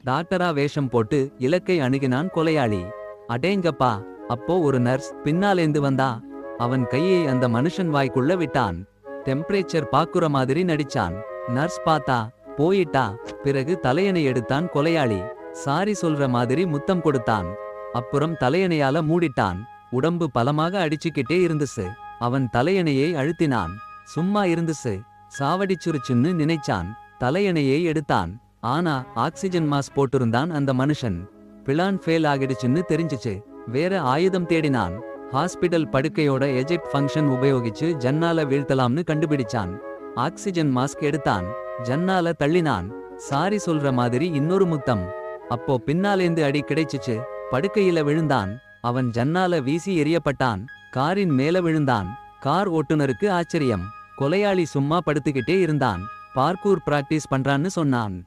டாக்டரா வேஷம் போட்டு இலக்கை அணுகினான் கொலையாளி. அடேங்கப்பா. அப்போ ஒரு நர்ஸ் பின்னாலேந்து வந்தா. அவன் கையை அந்த மனுஷன் வாய்க்குள்ள விட்டான். டெம்பரேச்சர் பாக்குற மாதிரி நடிச்சான். நர்ஸ் பார்த்தா. போயிட்டா. பிறகு தலையணை எடுத்தான் கொலையாளி. சாரி சொல்ற மாதிரி முத்தம் கொடுத்தான். அப்புறம் தலையணையால மூடிட்டான். உடம்பு பலமாக அடிச்சுக்கிட்டே இருந்துச்சு. அவன் தலையணையை அழுத்தினான். சும்மா இருந்துச்சு. சாவடிச்சுருச்சுன்னு நினைச்சான். தலையணையை எடுத்தான். ஆனா ஆக்சிஜன் மாஸ் போட்டிருந்தான் அந்த மனுஷன். பிளான் ஃபெயில் ஆகிடுச்சுன்னு தெரிஞ்சுச்சு. வேற ஆயுதம் தேடினான். ஹாஸ்பிடல் படுக்கையோட எஜெக்ட் ஃபங்க்ஷன் உபயோகிச்சு ஜன்னால வீழ்த்தலாம்னு கண்டுபிடிச்சான். ஆக்சிஜன் மாஸ்க் எடுத்தான். ஜன்னால தள்ளினான். சாரி சொல்ற மாதிரி இன்னொரு முத்தம். அப்போ பின்னாலேந்து அடி கிடைச்சுச்சு. படுக்கையில விழுந்தான். அவன் ஜன்னால வீசி எறியப்பட்டான். காரின் மேல விழுந்தான். கார் ஓட்டுனருக்கு ஆச்சரியம். கொலையாளி சும்மா படுத்துக்கிட்டே இருந்தான். பார்க்கூர் பிராக்டிஸ் பண்றான்னு சொன்னான்.